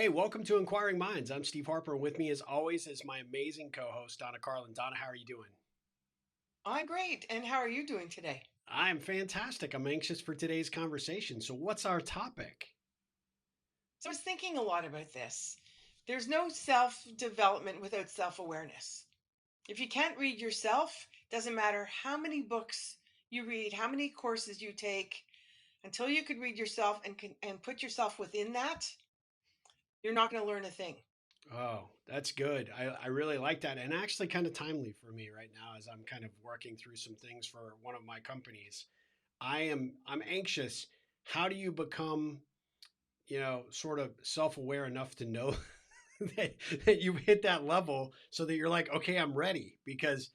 Hey, welcome to Inquiring Minds. I'm Steve Harper, and with me, as always, is my amazing co-host Donna Carlin. Donna, how are you doing? I'm great. And how are you doing today? I'm fantastic. I'm anxious for today's conversation. So, what's our topic? So I was thinking a lot about this. There's no self development without self awareness. If you can't read yourself, doesn't matter how many books you read, how many courses you take, until you could read yourself and put yourself within that, you're not going to learn a thing. Oh, that's good. I really like that, and actually, kind of timely for me right now as I'm kind of working through some things for one of my companies. I'm anxious. How do you become, sort of self-aware enough to know that you've hit that level so that you're like, okay, I'm ready. Because,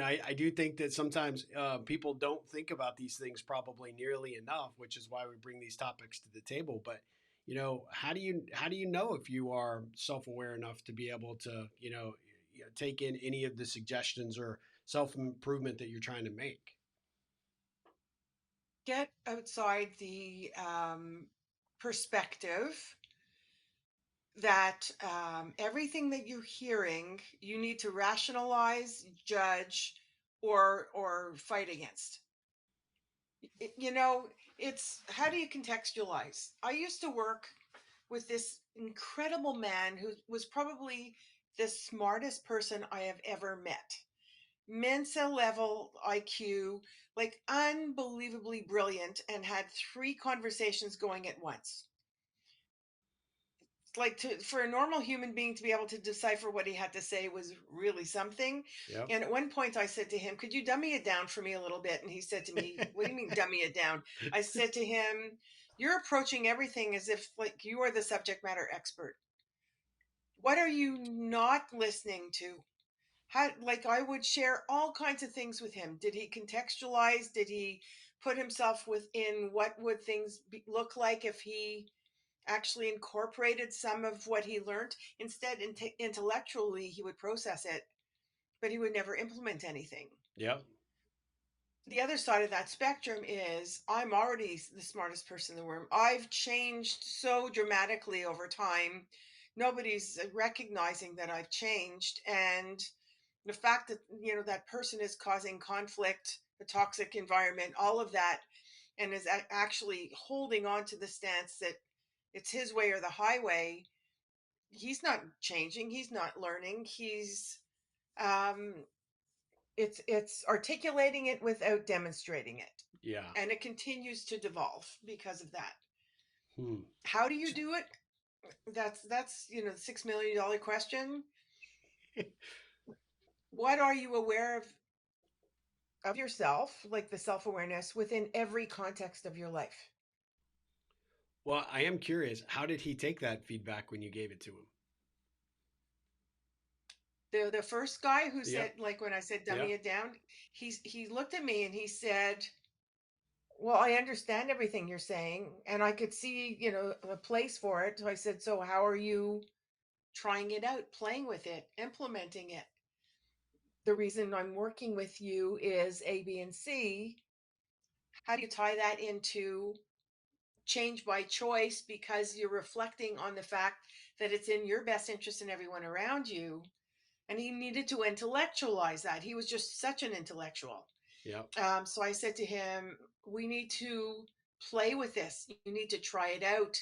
I do think that sometimes people don't think about these things probably nearly enough, which is why we bring these topics to the table. But, how do you know if you are self-aware enough to be able to, take in any of the suggestions or self-improvement that you're trying to make? Get outside the perspective that everything that you're hearing, you need to rationalize, judge, or fight against. You know, it's how do you contextualize? I used to work with this incredible man who was probably the smartest person I have ever met. Mensa level IQ, like unbelievably brilliant, and had three conversations going at once. Like for a normal human being to be able to decipher what he had to say was really something. Yep. And at one point I said to him, "Could you dummy it down for me a little bit?" And he said to me, "What do you mean dummy it down?" I said to him, "You're approaching everything as if like you are the subject matter expert. What are you not listening to?" How, like, I would share all kinds of things with him. Did he contextualize? Did he put himself within what would look like if he actually incorporated some of what he learned? Instead, intellectually, he would process it, but he would never implement anything. Yep. The other side of that spectrum is I'm already the smartest person in the room. I've changed so dramatically over time. Nobody's recognizing that I've changed. And the fact that, that person is causing conflict, a toxic environment, all of that, and is actually holding on to the stance that it's his way or the highway. He's not changing, he's not learning, he's um it's articulating it without demonstrating it, Yeah. and it continues to devolve because of that. Hmm. How do you do it? That's the $6 million question. What are you aware of yourself, like the self-awareness within every context of your life? Well, I am curious. How did he take that feedback when you gave it to him? The first guy who Yep. said, like, when I said dummy Yep. it down, he looked at me and he said, "Well, I understand everything you're saying, and I could see, a place for it." So I said, "So how are you trying it out, playing with it, implementing it?" "The reason I'm working with you is A, B, and C. How do you tie that into change by choice because you're reflecting on the fact that it's in your best interest and everyone around you?" And he needed to intellectualize that. He was just such an intellectual. Yep. So I said to him, "We need to play with this. You need to try it out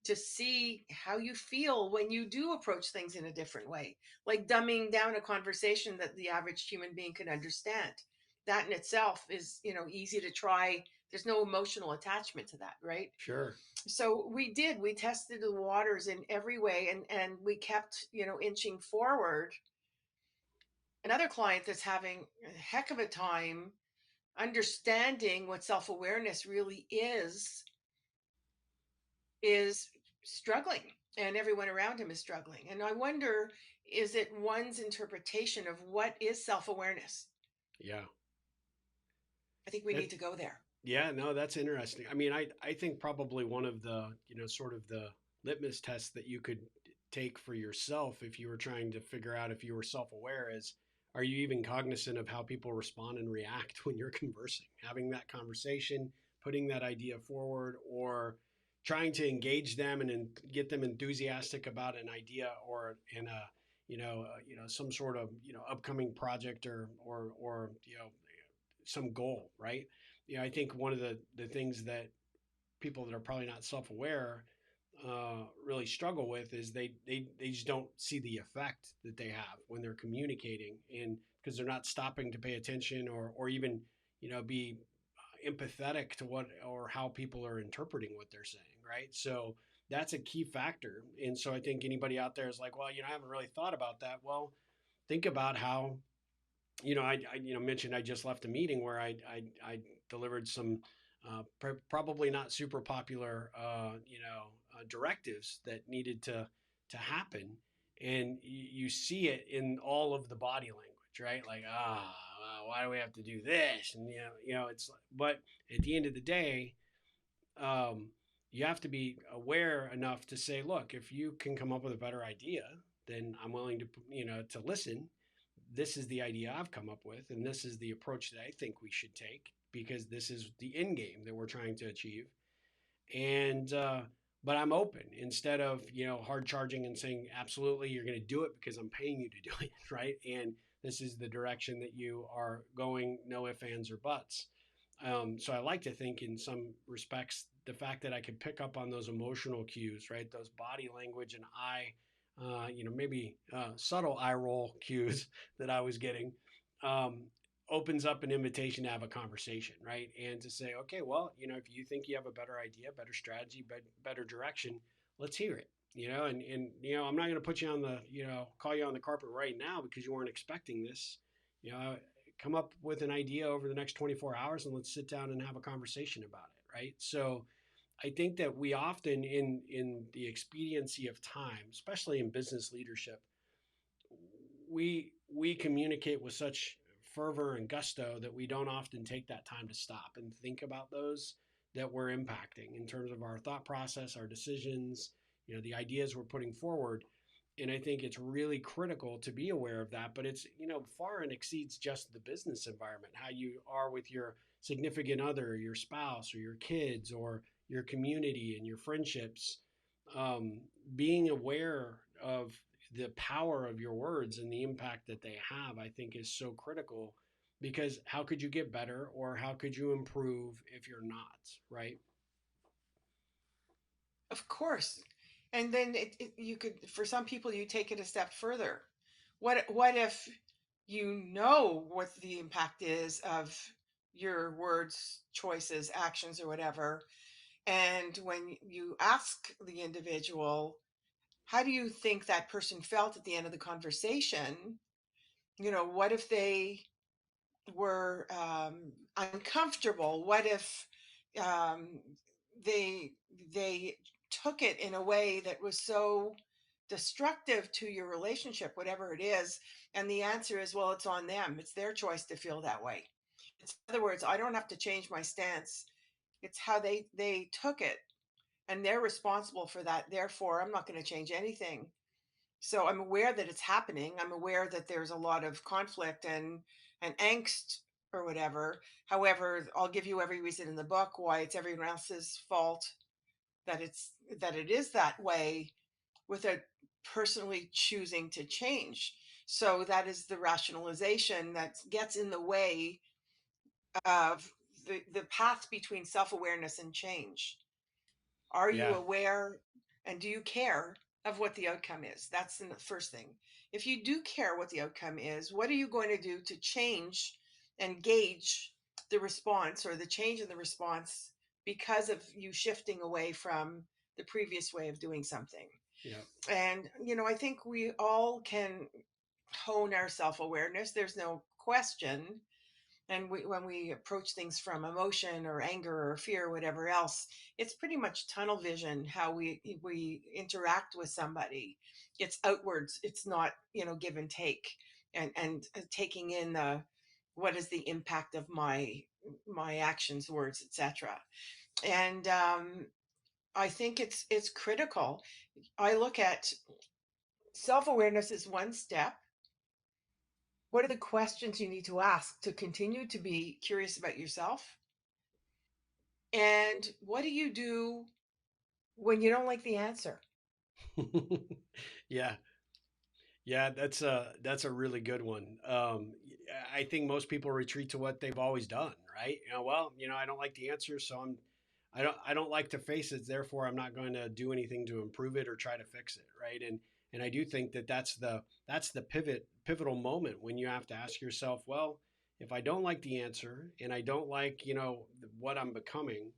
to see how you feel when you do approach things in a different way, like dumbing down a conversation that the average human being can understand. That in itself is, easy to try. There's no emotional attachment to that, right?" Sure. So we tested the waters in every way, and we kept, inching forward. Another client that's having a heck of a time understanding what self-awareness really is struggling, and everyone around him is struggling. And I wonder, is it one's interpretation of what is self-awareness? Yeah. I think we That, need to go there. yeah, no, that's interesting. I mean, I think probably one of the, sort of the litmus tests that you could take for yourself if you were trying to figure out if you were self-aware is, are you even cognizant of how people respond and react when you're conversing, having that conversation, putting that idea forward, or trying to engage them and get them enthusiastic about an idea or in a some sort of upcoming project or some goal, right? I think one of the things that people that are probably not self-aware really struggle with is they just don't see the effect that they have when they're communicating, and because they're not stopping to pay attention or even be empathetic to what or how people are interpreting what they're saying, right? So that's a key factor. And so I think anybody out there is like, well, I haven't really thought about that. Well, think about how I mentioned I just left a meeting where I delivered some probably not super popular directives that needed to happen, and you see it in all of the body language, right? Like, why do we have to do this? And it's, but at the end of the day, um, you have to be aware enough to say, look, if you can come up with a better idea, then I'm willing to to listen. This is the idea I've come up with, and this is the approach that I think we should take because this is the end game that we're trying to achieve. And but I'm open instead of hard charging and saying absolutely you're going to do it because I'm paying you to do it, right? And this is the direction that you are going, no ifs, ands, or buts. So I like to think, in some respects, the fact that I can pick up on those emotional cues, right? Those body language and maybe subtle eye roll cues that I was getting, um, opens up an invitation to have a conversation, right? And to say, okay, well, if you think you have a better idea, better strategy, better direction, let's hear it. I'm not going to put you on the, call you on the carpet right now because you weren't expecting this. You know, come up with an idea over the next 24 hours and let's sit down and have a conversation about it, right? So I think that we often, in the expediency of time, especially in business leadership, we communicate with such fervor and gusto that we don't often take that time to stop and think about those that we're impacting in terms of our thought process, our decisions, the ideas we're putting forward. And I think it's really critical to be aware of that. But it's, far and exceeds just the business environment, how you are with your significant other, your spouse, or your kids, or your community and your friendships. Um, Being aware of the power of your words and the impact that they have, I think, is so critical, because how could you get better or how could you improve if you're not, right? Of course. And then you could, for some people, you take it a step further. What if you know what the impact is of your words, choices, actions, or whatever, and when you ask the individual, how do you think that person felt at the end of the conversation? What if they were uncomfortable? What if um, they they took it in a way that was so destructive to your relationship, whatever it is? And the answer is, well, it's on them. It's their choice to feel that way. It's, in other words, I don't have to change my stance. It's how they took it, and they're responsible for that. Therefore, I'm not going to change anything. So I'm aware that it's happening. I'm aware that there's a lot of conflict and angst or whatever. However, I'll give you every reason in the book why it's everyone else's fault that it is that way without personally choosing to change. So that is the rationalization that gets in the way of the path between self-awareness and change. Are you Yeah. aware and do you care of what the outcome is? That's the first thing. If you do care what the outcome is, what are you going to do to change and gauge the response or the change in the response because of you shifting away from the previous way of doing something? Yeah. And, I think we all can hone our self awareness. There's no question, and when we approach things from emotion or anger or fear or whatever else, it's pretty much tunnel vision how we interact with somebody. It's outwards. It's not give and take, and taking in the what is the impact of my actions, words, etc. And I think it's critical. I look at self-awareness as one step. What are the questions you need to ask to continue to be curious about yourself? And what do you do when you don't like the answer. Yeah, yeah, that's a really good one. I think most people retreat to what they've always done, right? Well, I don't like the answer, so I don't like to face it. Therefore, I'm not going to do anything to improve it or try to fix it, right? And I do think that that's the pivotal moment when you have to ask yourself, well, if I don't like the answer and I don't like what I'm becoming,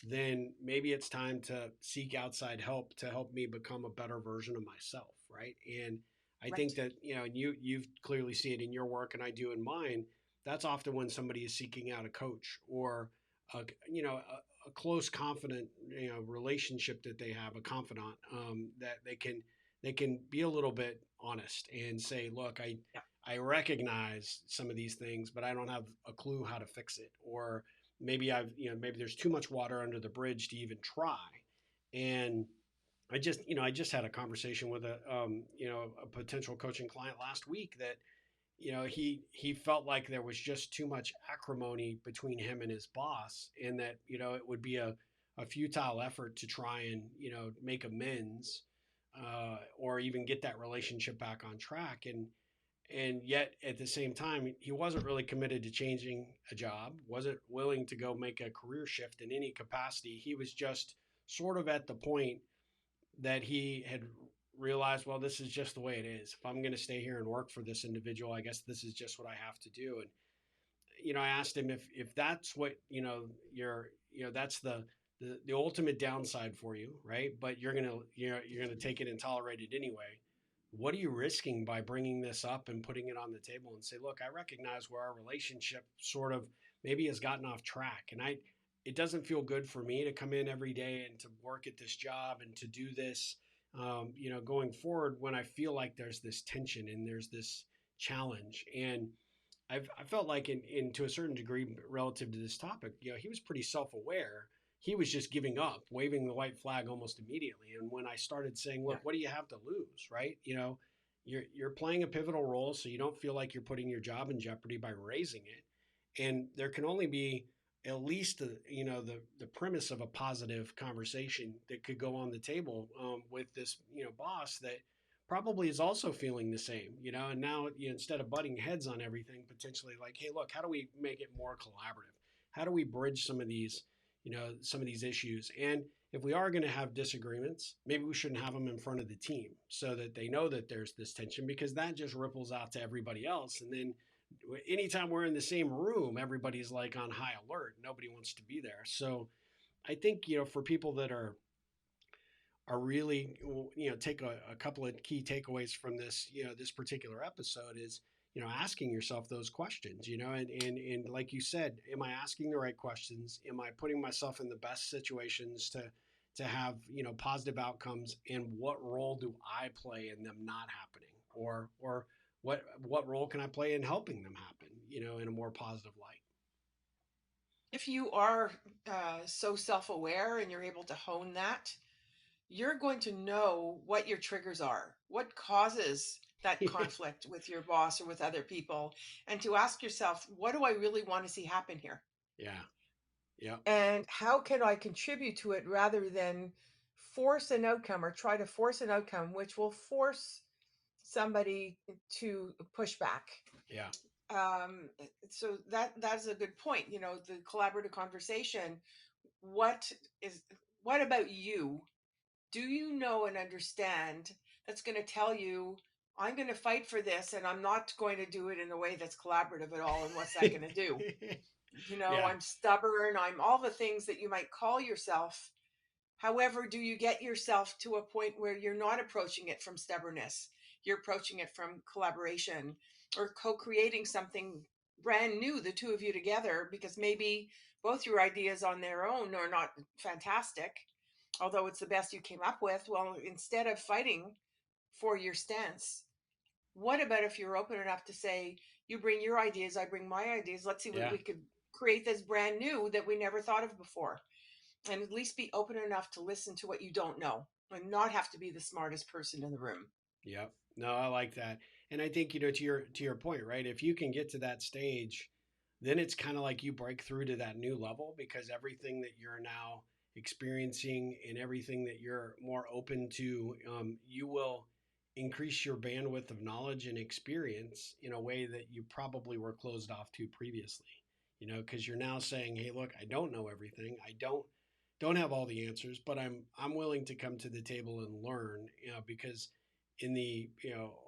then maybe it's time to seek outside help to help me become a better version of myself, right? And I think Right. that you've clearly see it in your work, and I do in mine. That's often when somebody is seeking out a coach or a, a close, confident relationship that they have, a confidant that they can be a little bit honest and say, look, Yeah. I recognize some of these things, but I don't have a clue how to fix it, or maybe there's too much water under the bridge to even try. And I just had a conversation with a potential coaching client last week that he felt like there was just too much acrimony between him and his boss, and that it would be a futile effort to try and make amends, or even get that relationship back on track. And yet at the same time, he wasn't really committed to changing a job, wasn't willing to go make a career shift in any capacity. He was just sort of at the point that he had realized, well, this is just the way it is. If I'm going to stay here and work for this individual, I guess this is just what I have to do. And I asked him if that's what you're that's the ultimate downside for you, right? But you're gonna take it and tolerate it anyway. What are you risking by bringing this up and putting it on the table and say, look, I recognize where our relationship sort of maybe has gotten off track, and I it doesn't feel good for me to come in every day and to work at this job and to do this, going forward, when I feel like there's this tension and there's this challenge. And I felt like in to a certain degree relative to this topic, he was pretty self-aware. He was just giving up, waving the white flag almost immediately. And when I started saying, Yeah. look, what do you have to lose, right? You're playing a pivotal role, so you don't feel like you're putting your job in jeopardy by raising it. And there can only be at least the premise of a positive conversation that could go on the table, with this boss that probably is also feeling the same, and now, instead of butting heads on everything, potentially like, hey, look, how do we make it more collaborative? How do we bridge some of these issues? And if we are going to have disagreements, maybe we shouldn't have them in front of the team so that they know that there's this tension, because that just ripples out to everybody else. And then anytime we're in the same room, everybody's like on high alert. Nobody wants to be there. So I think, for people that are really, take a couple of key takeaways from this particular episode is, asking yourself those questions, and like you said, am I asking the right questions? Am I putting myself in the best situations to have positive outcomes? And what role do I play in them not happening? Or what role can I play in helping them happen, in a more positive light? If you are so self aware and you're able to hone that, you're going to know what your triggers are, what causes that conflict with your boss or with other people, and to ask yourself, what do I really want to see happen here? Yeah. Yeah. And how can I contribute to it rather than force an outcome or try to force an outcome, which will force somebody to push back. Yeah. Um, so that's a good point. The collaborative conversation. What is what about you? Do you know and understand that's going to tell you I'm going to fight for this and I'm not going to do it in a way that's collaborative at all? And what's that going to do? Yeah. I'm stubborn. I'm all the things that you might call yourself. However, do you get yourself to a point where you're not approaching it from stubbornness? You're approaching it from collaboration or co creating something brand new, the two of you together, because maybe both your ideas on their own are not fantastic, although it's the best you came up with. Well, instead of fighting for your stance, what about if you're open enough to say, you bring your ideas, I bring my ideas, let's see what Yeah. we could create this brand new that we never thought of before? And at least be open enough to listen to what you don't know and not have to be the smartest person in the room. Yep. No, I like that. And I think, to your point, right? If you can get to that stage, then it's kind of like you break through to that new level, because everything that you're now experiencing and everything that you're more open to, you will increase your bandwidth of knowledge and experience in a way that you probably were closed off to previously. Because you're now saying, "Hey, look, I don't know everything. I don't have all the answers, but I'm willing to come to the table and learn." Because in the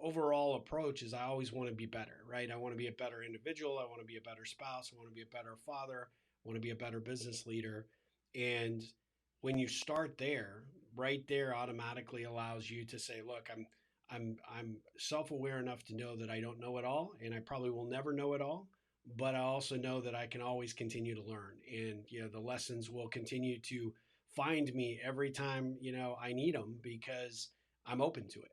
overall approach is I always want to be better, right? I want to be a better individual. I want to be a better spouse. I want to be a better father. I want to be a better business leader. And when you start there, right there automatically allows you to say, look, I'm self-aware enough to know that I don't know it all, and I probably will never know it all, but I also know that I can always continue to learn, and the lessons will continue to find me every time I need them because I'm open to it.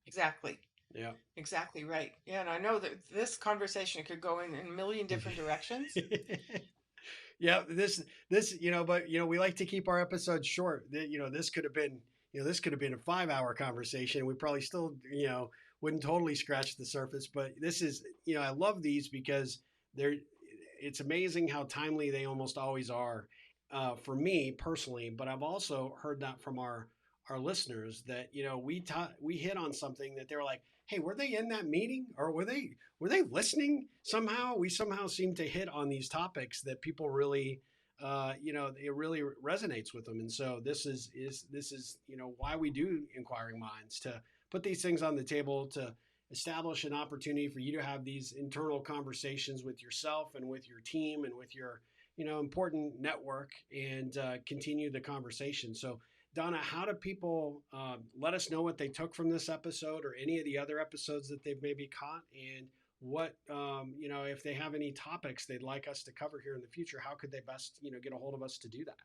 Exactly. Yeah. Exactly right. Yeah, and I know that this conversation could go in a million different directions. Yeah, this but we like to keep our episodes short. This could have been this could have been a 5-hour conversation. We probably still wouldn't totally scratch the surface. But this is I love these because they're it's amazing how timely they almost always are for me personally. But I've also heard that from our listeners that we hit on something that they're like, hey, were they in that meeting or were they listening somehow? We somehow seem to hit on these topics that people really, it really resonates with them. And so this is why we do inquiring minds, to put these things on the table, to establish an opportunity for you to have these internal conversations with yourself and with your team and with your important network, and continue the conversation. So Donna, how do people let us know what they took from this episode or any of the other episodes that they've maybe caught, and what if they have any topics they'd like us to cover here in the future, how could they best get a hold of us to do that?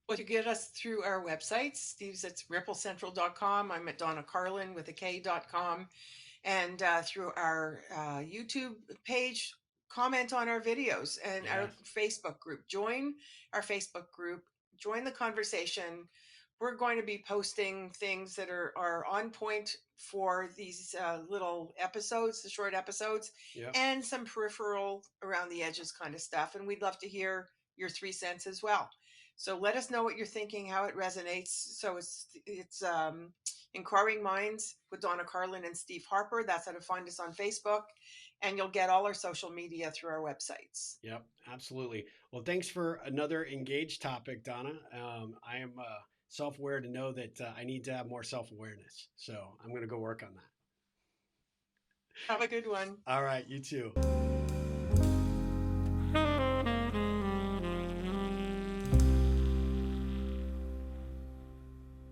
Well, you get us through our websites. Steve's at ripplecentral.com. I'm at Donna Carlin with a K.com. And through our YouTube page, comment on our videos and Yeah. our Facebook group. Join our Facebook group, join the conversation. We're going to be posting things that are on point for these little episodes, the short episodes, Yeah. and some peripheral around the edges kind of stuff. And we'd love to hear your 3 cents as well. So let us know what you're thinking, how it resonates. So it's Inquiring Minds with Donna Carlin and Steve Harper. That's how to find us on Facebook. And you'll get all our social media through our websites. Yep, absolutely. Well, thanks for another engaged topic, Donna. I am self-aware to know that I need to have more self-awareness, so I'm going to go work on that. Have a good one. All right, you too.